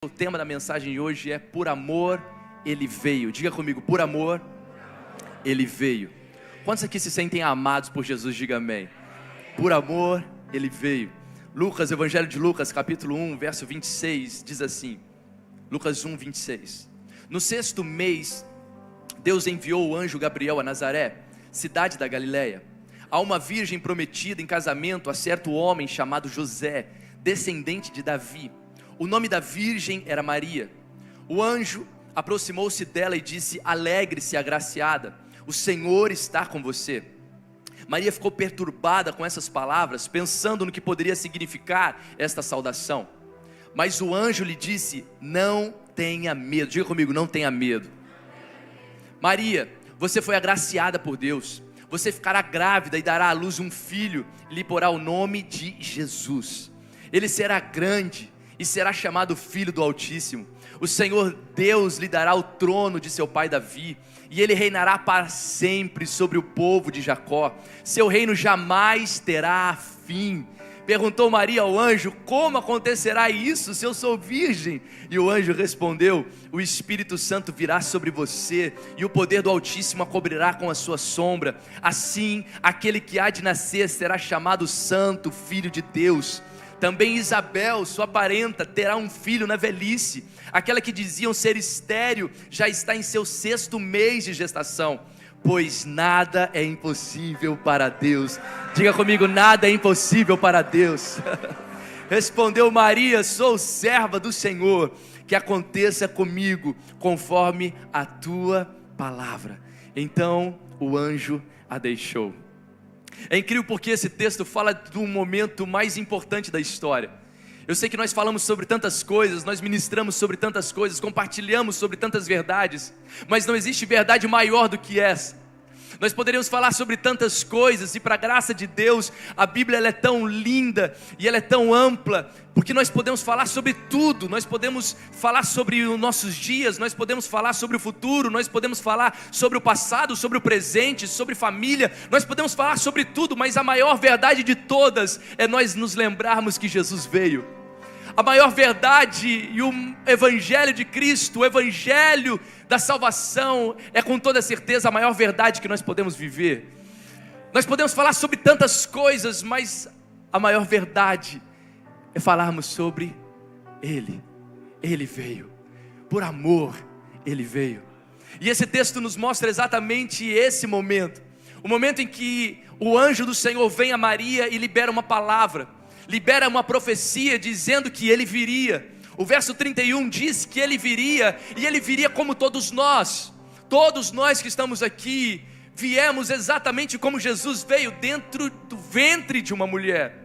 O tema da mensagem hoje é por amor ele veio. Diga comigo, por amor ele veio. Quantos aqui se sentem amados por Jesus? Diga amém. Por amor ele veio. Lucas, Evangelho de Lucas, capítulo 1, verso 26, diz assim. Lucas 1, 26. No 6º mês, Deus enviou o anjo Gabriel a Nazaré, cidade da Galileia, a uma virgem prometida em casamento a certo homem chamado José, descendente de Davi. O nome da virgem era Maria. O anjo aproximou-se dela e disse: alegre-se, agraciada, o Senhor está com você. Maria ficou perturbada com essas palavras, pensando no que poderia significar esta saudação. Mas o anjo lhe disse: não tenha medo. Diga comigo, não tenha medo. Maria, você foi agraciada por Deus. Você ficará grávida e dará à luz um filho, e lhe porá o nome de Jesus. Ele será grande e será chamado Filho do Altíssimo. O Senhor Deus lhe dará o trono de seu pai Davi, e ele reinará para sempre sobre o povo de Jacó. Seu reino jamais terá fim. Perguntou Maria ao anjo: como acontecerá isso, se eu sou virgem? E o anjo respondeu: o Espírito Santo virá sobre você, e o poder do Altíssimo a cobrirá com a sua sombra. Assim, aquele que há de nascer será chamado Santo, Filho de Deus. Também Isabel, sua parenta, terá um filho na velhice. Aquela que diziam ser estéril já está em seu 6º mês de gestação, pois nada é impossível para Deus. Diga comigo, nada é impossível para Deus. Respondeu Maria: sou serva do Senhor, que aconteça comigo conforme a tua palavra. Então o anjo a deixou. É incrível porque esse texto fala do momento mais importante da história. Eu sei que nós falamos sobre tantas coisas, nós ministramos sobre tantas coisas, compartilhamos sobre tantas verdades, mas não existe verdade maior do que essa. Nós poderíamos falar sobre tantas coisas, e para a graça de Deus, a Bíblia ela é tão linda e ela é tão ampla, porque nós podemos falar sobre tudo. Nós podemos falar sobre os nossos dias, nós podemos falar sobre o futuro, nós podemos falar sobre o passado, sobre o presente, sobre família, nós podemos falar sobre tudo, mas a maior verdade de todas é nós nos lembrarmos que Jesus veio. A maior verdade e o Evangelho de Cristo, o Evangelho da salvação, é com toda certeza a maior verdade que nós podemos viver. Nós podemos falar sobre tantas coisas, mas a maior verdade é falarmos sobre Ele. Ele veio, por amor Ele veio. E esse texto nos mostra exatamente esse momento. O momento em que o anjo do Senhor vem a Maria e libera uma palavra, libera uma profecia dizendo que Ele viria. O verso 31 diz que Ele viria, e Ele viria como todos nós. Todos nós que estamos aqui viemos exatamente como Jesus veio, dentro do ventre de uma mulher.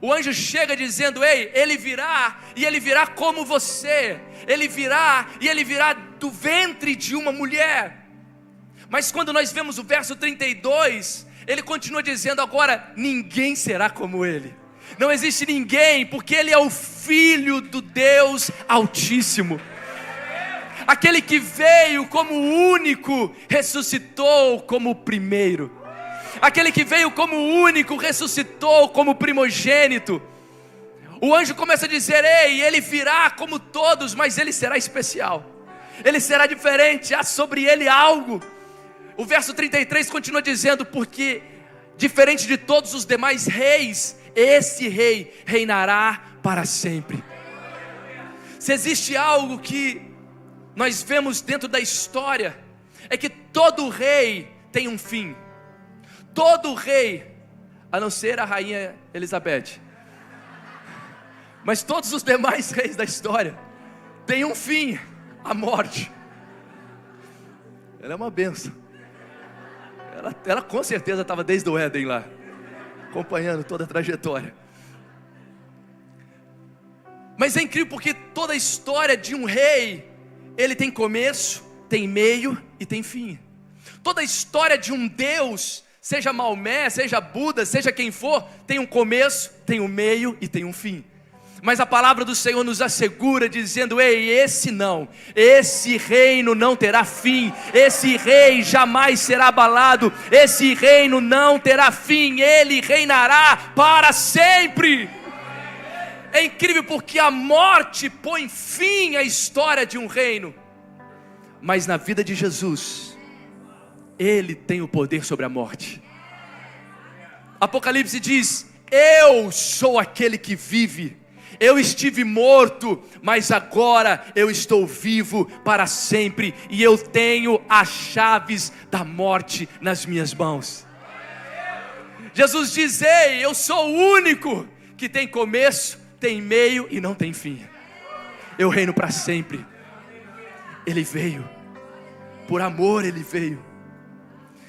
O anjo chega dizendo: ei, Ele virá, e Ele virá como você. Ele virá, e Ele virá do ventre de uma mulher. Mas quando nós vemos o verso 32, Ele continua dizendo: agora ninguém será como Ele. Não existe ninguém, porque Ele é o Filho do Deus Altíssimo. Aquele que veio como o único, ressuscitou como o primeiro. Aquele que veio como o único, ressuscitou como o primogênito. O anjo começa a dizer: ei, Ele virá como todos, mas Ele será especial. Ele será diferente, há sobre Ele algo. O verso 33 continua dizendo: porque diferente de todos os demais reis, esse rei reinará para sempre. Se existe algo que nós vemos dentro da história, é que todo rei tem um fim. Todo rei, a não ser a rainha Elizabeth, mas todos os demais reis da história têm um fim: a morte. Ela é uma bênção. Ela com certeza estava desde o Éden lá, acompanhando toda a trajetória. Mas é incrível porque toda a história de um rei, ele tem começo, tem meio e tem fim. Toda a história de um Deus, seja Maomé, seja Buda, seja quem for, tem um começo, tem um meio e tem um fim. Mas a palavra do Senhor nos assegura dizendo: ei, esse reino não terá fim, esse rei jamais será abalado, esse reino não terá fim, Ele reinará para sempre. É incrível porque a morte põe fim à história de um reino, mas na vida de Jesus, Ele tem o poder sobre a morte. Apocalipse diz: eu sou aquele que vive. Eu estive morto, mas agora eu estou vivo para sempre, e eu tenho as chaves da morte nas minhas mãos. Jesus diz: ei, eu sou o único que tem começo, tem meio e não tem fim. Eu reino para sempre. Ele veio, por amor Ele veio.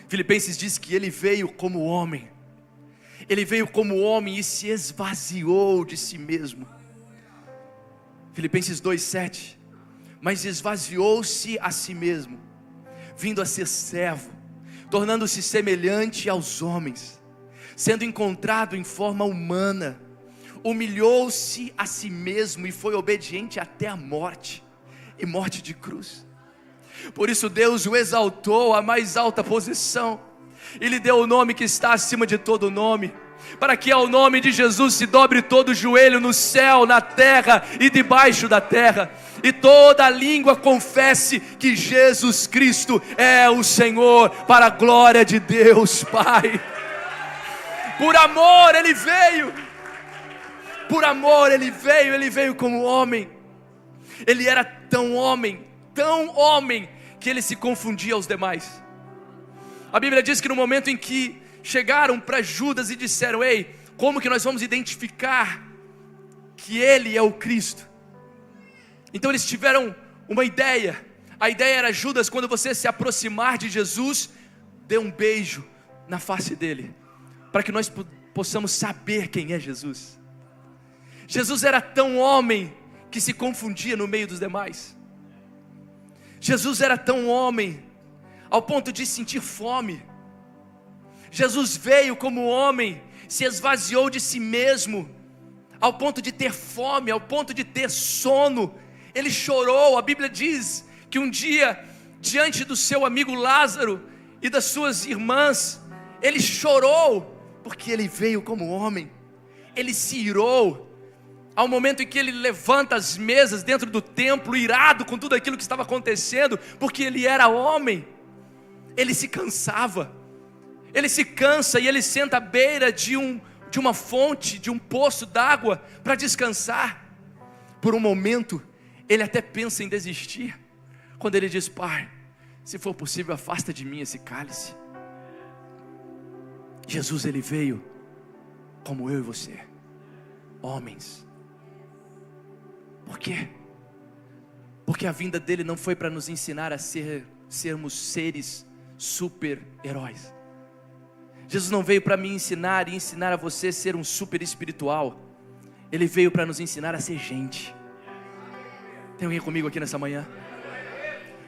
Filipenses diz que Ele veio como homem. Ele veio como homem e se esvaziou de si mesmo. Filipenses 2:7. Mas esvaziou-se a si mesmo, vindo a ser servo, tornando-se semelhante aos homens, sendo encontrado em forma humana, humilhou-se a si mesmo e foi obediente até a morte, e morte de cruz. Por isso Deus o exaltou à mais alta posição, e lhe deu o nome que está acima de todo nome, para que ao nome de Jesus se dobre todo o joelho no céu, na terra e debaixo da terra, e toda língua confesse que Jesus Cristo é o Senhor, para a glória de Deus Pai. Por amor Ele veio, por amor Ele veio como homem. Ele era tão homem, que Ele se confundia aos demais. A Bíblia diz que no momento em que chegaram para Judas e disseram: ei, como que nós vamos identificar que Ele é o Cristo? Então eles tiveram uma ideia. A ideia era: Judas, quando você se aproximar de Jesus, dê um beijo na face dele, para que nós possamos saber quem é Jesus. Jesus era tão homem que se confundia no meio dos demais. Jesus era tão homem ao ponto de sentir fome. Jesus veio como homem, se esvaziou de si mesmo, ao ponto de ter fome, ao ponto de ter sono. Ele chorou. A Bíblia diz que um dia, diante do seu amigo Lázaro e das suas irmãs, ele chorou, porque ele veio como homem. Ele se irou, ao momento em que ele levanta as mesas dentro do templo, irado com tudo aquilo que estava acontecendo, porque ele era homem. Ele se cansava. Ele se cansa e ele senta à beira de uma fonte, de um poço d'água, para descansar. Por um momento, ele até pensa em desistir, quando ele diz: Pai, se for possível, afasta de mim esse cálice. Jesus, Ele veio como eu e você, homens. Por quê? Porque a vinda dele não foi para nos ensinar a sermos seres super-heróis. Jesus não veio para me ensinar e ensinar a você a ser um super espiritual. Ele veio para nos ensinar a ser gente. Tem alguém comigo aqui nessa manhã?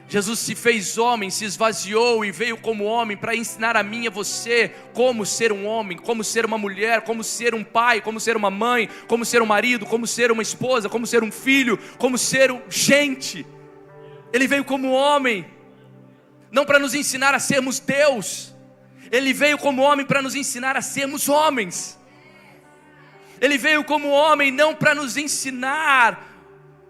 Jesus se fez homem, se esvaziou e veio como homem para ensinar a mim e a você como ser um homem, como ser uma mulher, como ser um pai, como ser uma mãe, como ser um marido, como ser uma esposa, como ser um filho, como ser gente. Ele veio como homem, não para nos ensinar a sermos Deus. Ele veio como homem para nos ensinar a sermos homens. Ele veio como homem não para nos ensinar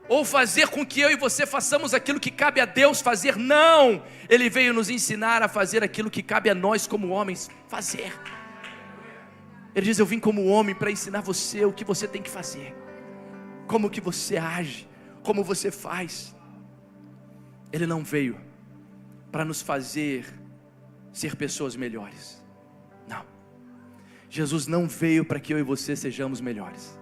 ou fazer com que eu e você façamos aquilo que cabe a Deus fazer. Não, Ele veio nos ensinar a fazer aquilo que cabe a nós como homens fazer. Ele diz: eu vim como homem para ensinar você o que você tem que fazer, como que você age, como você faz. Ele não veio para nos fazer ser pessoas melhores. Não, Jesus não veio para que eu e você sejamos melhores.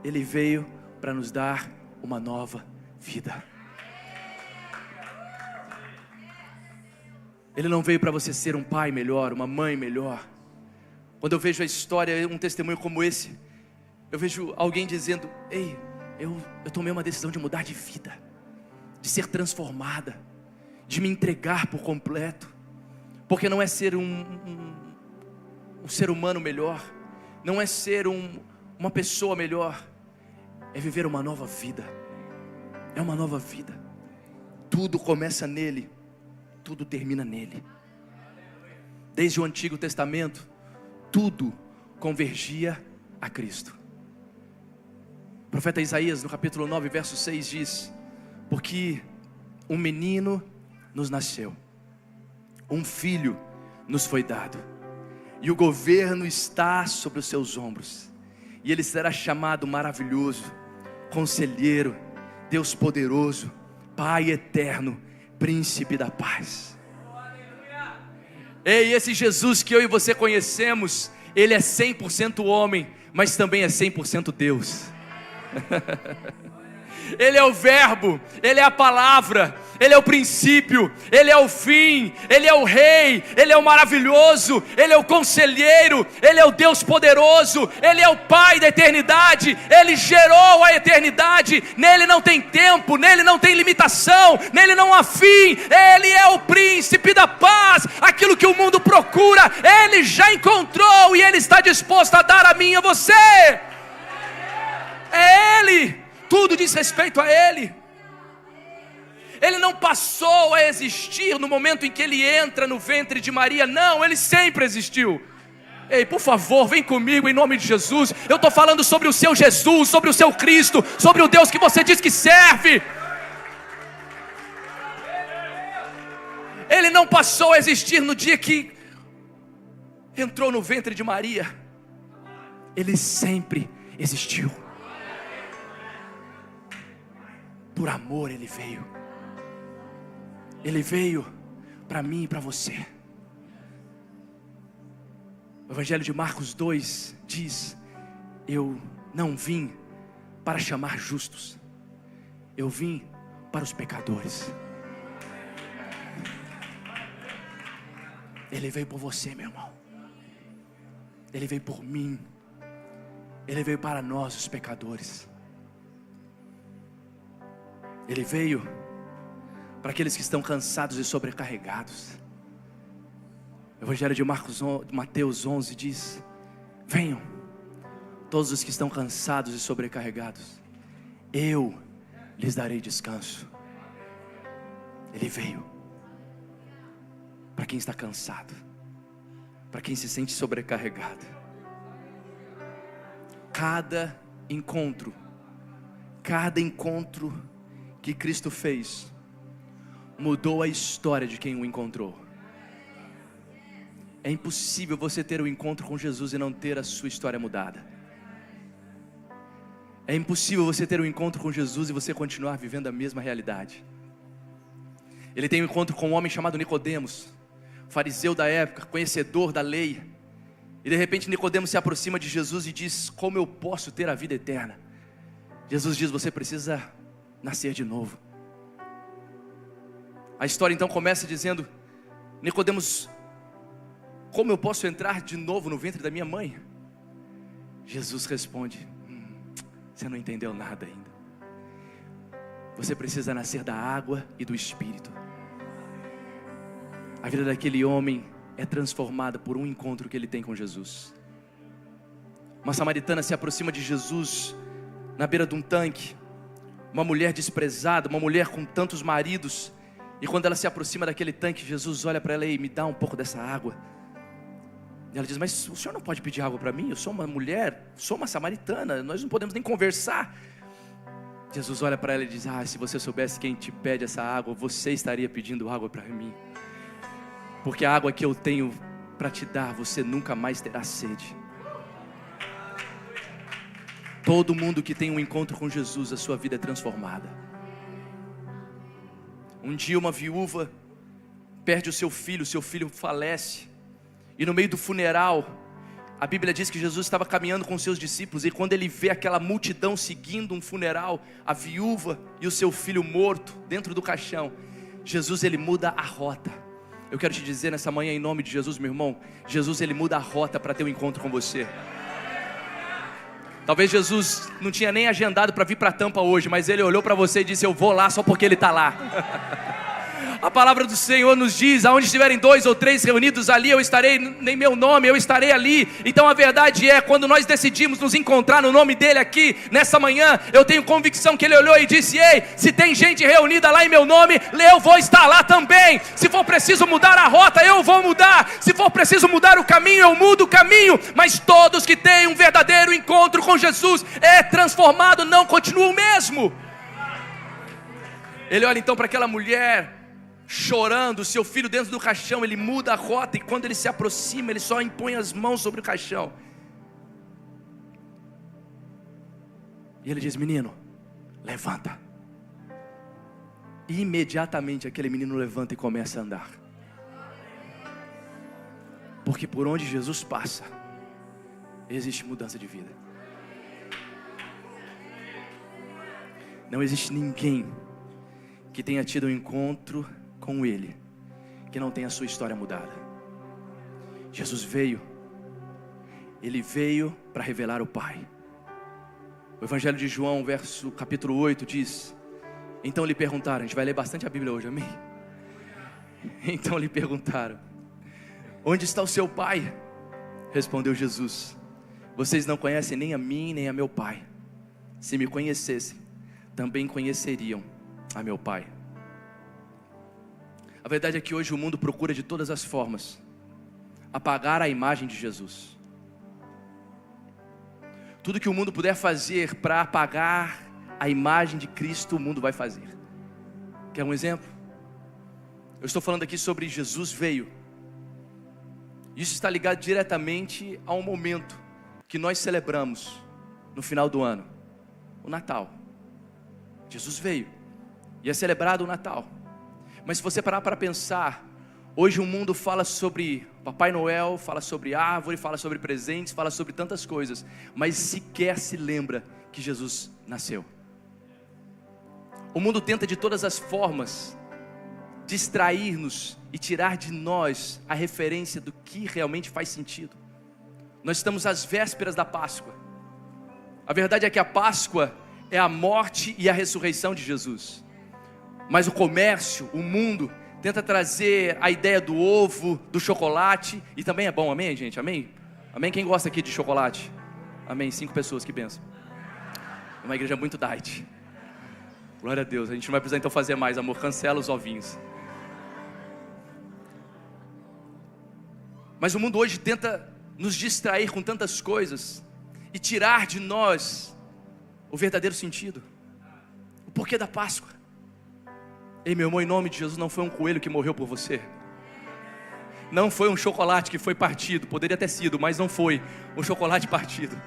Ele veio para nos dar uma nova vida. Ele não veio para você ser um pai melhor, uma mãe melhor. Quando eu vejo a história, um testemunho como esse, eu vejo alguém dizendo: ei, eu tomei uma decisão de mudar de vida, de ser transformada, de me entregar por completo. Porque não é ser um ser humano melhor, não é ser uma pessoa melhor, é viver uma nova vida. É uma nova vida. Tudo começa nele, tudo termina nele. Desde o Antigo Testamento, tudo convergia a Cristo. profeta Isaías, no capítulo 9, verso 6 diz: porque um menino nos nasceu, um filho nos foi dado, e o governo está sobre os seus ombros, e ele será chamado Maravilhoso, Conselheiro, Deus Poderoso, Pai Eterno, Príncipe da Paz. Ei, esse Jesus que eu e você conhecemos, Ele é 100% homem, mas também é 100% Deus. Ele é o verbo, Ele é a palavra, Ele é o princípio, Ele é o fim, Ele é o rei, Ele é o maravilhoso, Ele é o conselheiro, Ele é o Deus poderoso, Ele é o Pai da eternidade, Ele gerou a eternidade, nele não tem tempo, nele não tem limitação, nele não há fim, Ele é o príncipe da paz, aquilo que o mundo procura, Ele já encontrou e Ele está disposto a dar a mim e a você. É Ele. Tudo diz respeito a Ele. Ele não passou a existir no momento em que Ele entra no ventre de Maria. Não, Ele sempre existiu. Ei, por favor, vem comigo em nome de Jesus. Eu estou falando sobre o seu Jesus, sobre o seu Cristo, sobre o Deus que você diz que serve. Ele não passou a existir no dia que entrou no ventre de Maria. Ele sempre existiu. Por amor Ele veio. Ele veio para mim e para você. O Evangelho de Marcos 2 diz: eu não vim para chamar justos, eu vim para os pecadores. Ele veio por você, meu irmão. Ele veio por mim. Ele veio para nós, os pecadores. Ele veio para aqueles que estão cansados e sobrecarregados. O Evangelho de Mateus 11 diz: venham, todos os que estão cansados e sobrecarregados, eu lhes darei descanso. Ele veio para quem está cansado, para quem se sente sobrecarregado. Cada encontro que Cristo fez mudou a história de quem o encontrou. É impossível você ter um encontro com Jesus e não ter a sua história mudada. É impossível você ter um encontro com Jesus e você continuar vivendo a mesma realidade. Ele tem um encontro com um homem chamado Nicodemos, fariseu da época, conhecedor da lei. E de repente Nicodemos se aproxima de Jesus e diz: como eu posso ter a vida eterna? Jesus diz: você precisa nascer de novo. A história então começa dizendo: Nicodemos, como eu posso entrar de novo no ventre da minha mãe? Jesus responde: você não entendeu nada ainda. Você precisa nascer da água e do Espírito. A vida daquele homem é transformada por um encontro que ele tem com Jesus. Uma samaritana se aproxima de Jesus na beira de um tanque. Uma mulher desprezada, uma mulher com tantos maridos. E quando ela se aproxima daquele tanque, Jesus olha para ela e: me dá um pouco dessa água. E ela diz: mas o senhor não pode pedir água para mim? Eu sou uma mulher, sou uma samaritana, nós não podemos nem conversar. Jesus olha para ela e diz: se você soubesse quem te pede essa água, você estaria pedindo água para mim. Porque a água que eu tenho para te dar, você nunca mais terá sede. Todo mundo que tem um encontro com Jesus, a sua vida é transformada. Um dia uma viúva perde o seu filho falece. E no meio do funeral, a Bíblia diz que Jesus estava caminhando com seus discípulos. E quando ele vê aquela multidão seguindo um funeral, a viúva e o seu filho morto dentro do caixão, Jesus ele muda a rota. Eu quero te dizer nessa manhã, em nome de Jesus, meu irmão, Jesus ele muda a rota para ter um encontro com você. Talvez Jesus não tinha nem agendado para vir para Tampa hoje, mas Ele olhou para você e disse: eu vou lá só porque Ele está lá. A palavra do Senhor nos diz: aonde estiverem 2 ou 3 reunidos, ali eu estarei, em meu nome, eu estarei ali. Então a verdade é, quando nós decidimos nos encontrar no nome dEle aqui, nessa manhã, eu tenho convicção que Ele olhou e disse: ei, se tem gente reunida lá em meu nome, eu vou estar lá também. Se for preciso mudar a rota, eu vou mudar. Se for preciso mudar o caminho, eu mudo o caminho. Mas todos que têm um verdadeiro encontro com Jesus é transformado, não continua o mesmo. Ele olha então para aquela mulher chorando, seu filho dentro do caixão. Ele muda a rota, e quando ele se aproxima, ele só impõe as mãos sobre o caixão, e ele diz: menino, levanta. E imediatamente aquele menino levanta e começa a andar. Porque por onde Jesus passa, existe mudança de vida. Não existe ninguém que tenha tido um encontro com Ele que não tenha a sua história mudada. Jesus veio, Ele veio para revelar o Pai. O Evangelho de João, capítulo 8 diz: então lhe perguntaram, a gente vai ler bastante a Bíblia hoje, amém? Então lhe perguntaram: onde está o seu Pai? Respondeu Jesus: vocês não conhecem nem a mim, nem a meu Pai. Se me conhecessem, também conheceriam a meu Pai. A verdade é que hoje o mundo procura de todas as formas apagar a imagem de Jesus. Tudo que o mundo puder fazer para apagar a imagem de Cristo, o mundo vai fazer. Quer um exemplo? Eu estou falando aqui sobre Jesus veio. Isso está ligado diretamente a um momento que nós celebramos no final do ano, o Natal. Jesus veio e é celebrado o Natal. Mas se você parar para pensar, hoje o mundo fala sobre Papai Noel, fala sobre árvore, fala sobre presentes, fala sobre tantas coisas, mas sequer se lembra que Jesus nasceu. O mundo tenta de todas as formas distrair-nos e tirar de nós a referência do que realmente faz sentido. Nós estamos às vésperas da Páscoa. A verdade é que a Páscoa é a morte e a ressurreição de Jesus. Mas o comércio, o mundo, tenta trazer a ideia do ovo, do chocolate, e também é bom, amém, gente? Amém? Amém? Quem gosta aqui de chocolate? Amém? 5 pessoas, que bênção. É uma igreja muito diet. Glória a Deus. A gente não vai precisar então fazer mais, amor, cancela os ovinhos. Mas o mundo hoje tenta nos distrair com tantas coisas e tirar de nós o verdadeiro sentido, o porquê da Páscoa. Ei, meu irmão, em nome de Jesus, não foi um coelho que morreu por você. Não foi um chocolate que foi partido. Poderia ter sido, mas não foi um chocolate partido.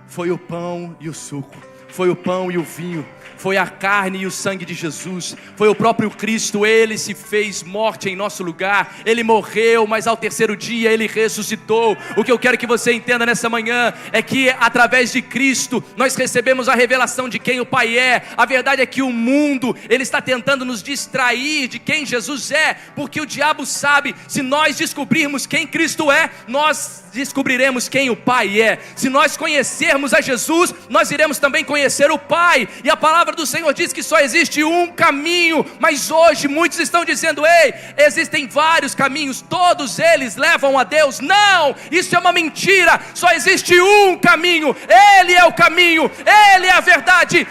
Foi o pão e o suco. Foi o pão e o vinho. Foi a carne e o sangue de Jesus. Foi o próprio Cristo. Ele se fez morte em nosso lugar. Ele morreu, mas ao terceiro dia Ele ressuscitou. O que eu quero que você entenda nessa manhã é que através de Cristo nós recebemos a revelação de quem o Pai é. A verdade é que o mundo, ele está tentando nos distrair de quem Jesus é, porque o diabo sabe, se nós descobrirmos quem Cristo é, nós descobriremos quem o Pai é. Se nós conhecermos a Jesus, nós iremos também conhecer o Pai. E a palavra do Senhor diz que só existe um caminho, mas hoje muitos estão dizendo: ei, existem vários caminhos, todos eles levam a Deus. Não, isso é uma mentira. Só existe um caminho, Ele é o caminho, Ele é a verdade,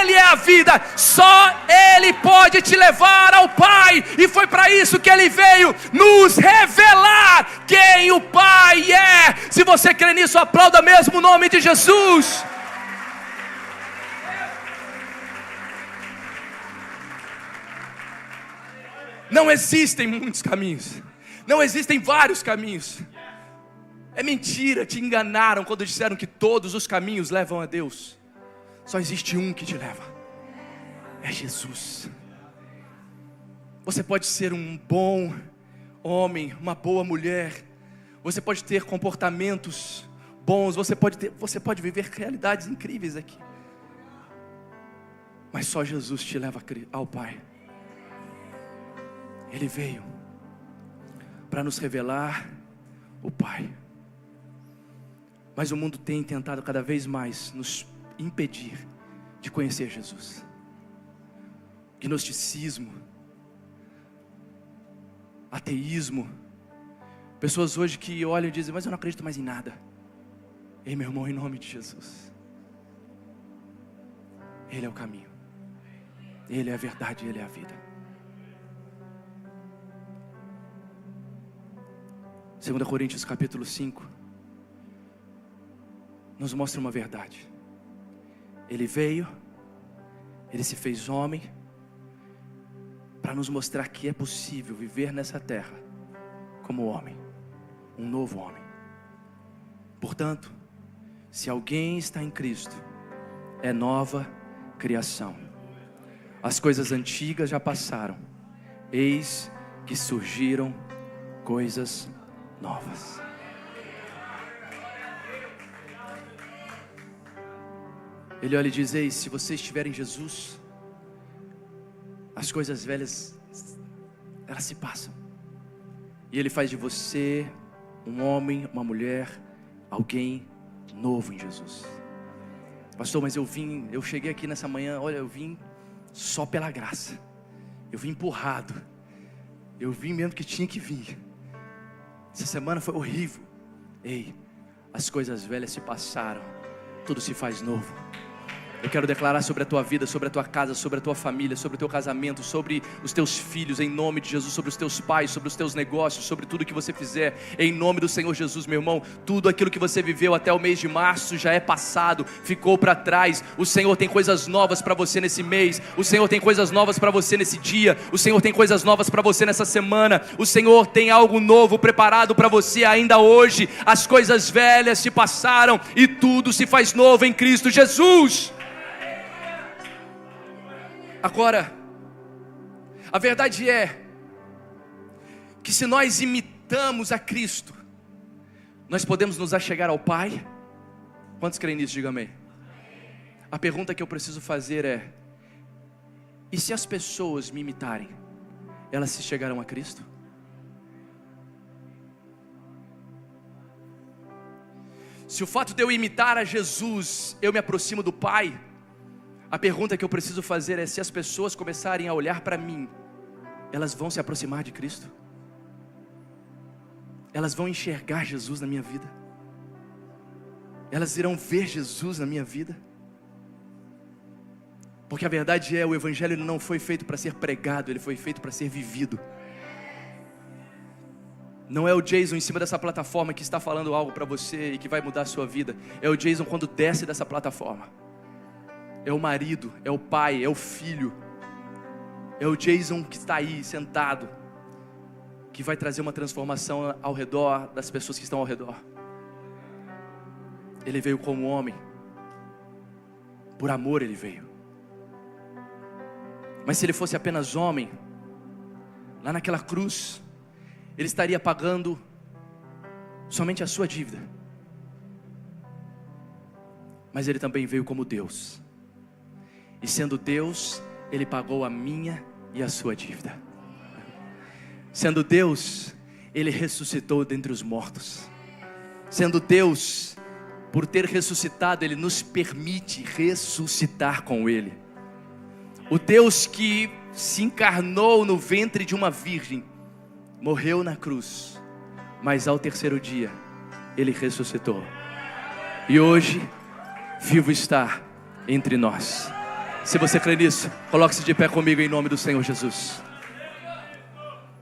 Ele é a vida. Só Ele pode te levar ao Pai, e foi para isso que Ele veio, nos revelar quem o Pai é. Se você crê nisso, aplauda mesmo o nome de Jesus. Não existem muitos caminhos, não existem vários caminhos. É mentira, te enganaram quando disseram que todos os caminhos levam a Deus. Só existe um que te leva, é Jesus. Você pode ser um bom homem, uma boa mulher, você pode ter comportamentos bons, você pode viver realidades incríveis aqui, mas só Jesus te leva ao Pai. Ele veio para nos revelar o Pai. Mas o mundo tem tentado cada vez mais nos impedir de conhecer Jesus. Gnosticismo, ateísmo. Pessoas hoje que olham e dizem, mas eu não acredito mais em nada. Ei, meu irmão, em nome de Jesus, Ele é o caminho, Ele é a verdade, Ele é a vida. 2 Coríntios capítulo 5 nos mostra uma verdade. Ele veio, Ele se fez homem, para nos mostrar que é possível viver nessa terra como homem, um novo homem. Portanto, se alguém está em Cristo, é nova criação. As coisas antigas já passaram, eis que surgiram coisas novas. Ele olha e diz, ei, se você estiver em Jesus, as coisas velhas, elas se passam. E Ele faz de você um homem, uma mulher, alguém novo em Jesus. Pastor, mas eu cheguei aqui nessa manhã, olha, eu vim só pela graça. Eu vim empurrado. Eu vim mesmo que tinha que vir. Essa semana foi horrível. Ei, as coisas velhas se passaram, tudo se faz novo. Eu quero declarar sobre a tua vida, sobre a tua casa, sobre a tua família, sobre o teu casamento, sobre os teus filhos, em nome de Jesus, sobre os teus pais, sobre os teus negócios, sobre tudo que você fizer, em nome do Senhor Jesus, meu irmão. Tudo aquilo que você viveu até o mês de março já é passado, ficou para trás. O Senhor tem coisas novas para você nesse mês, o Senhor tem coisas novas para você nesse dia, o Senhor tem coisas novas para você nessa semana, o Senhor tem algo novo preparado para você ainda hoje. As coisas velhas se passaram e tudo se faz novo em Cristo Jesus. Agora, a verdade é que se nós imitamos a Cristo, nós podemos nos achegar ao Pai. Quantos creem nisso? Diga amém. A pergunta que eu preciso fazer é: e se as pessoas me imitarem, elas se chegarão a Cristo? Se o fato de eu imitar a Jesus, eu me aproximo do Pai, a pergunta que eu preciso fazer é: se as pessoas começarem a olhar para mim, elas vão se aproximar de Cristo? Elas vão enxergar Jesus na minha vida? Elas irão ver Jesus na minha vida? Porque a verdade é, o Evangelho ele não foi feito para ser pregado, ele foi feito para ser vivido. Não é o Jason em cima dessa plataforma que está falando algo para você e que vai mudar a sua vida. É o Jason quando desce dessa plataforma. É o marido, é o pai, é o filho. É o Jason que está aí sentado, que vai trazer uma transformação ao redor das pessoas que estão ao redor. Ele veio como homem, por amor ele veio. Mas se ele fosse apenas homem, lá naquela cruz, ele estaria pagando somente a sua dívida. Mas ele também veio como Deus. E sendo Deus, Ele pagou a minha e a sua dívida. Sendo Deus, Ele ressuscitou dentre os mortos. Sendo Deus, por ter ressuscitado, Ele nos permite ressuscitar com Ele. O Deus que se encarnou no ventre de uma virgem, morreu na cruz, mas ao terceiro dia, Ele ressuscitou. E hoje, vivo está entre nós. Se você crê nisso, coloque-se de pé comigo em nome do Senhor Jesus.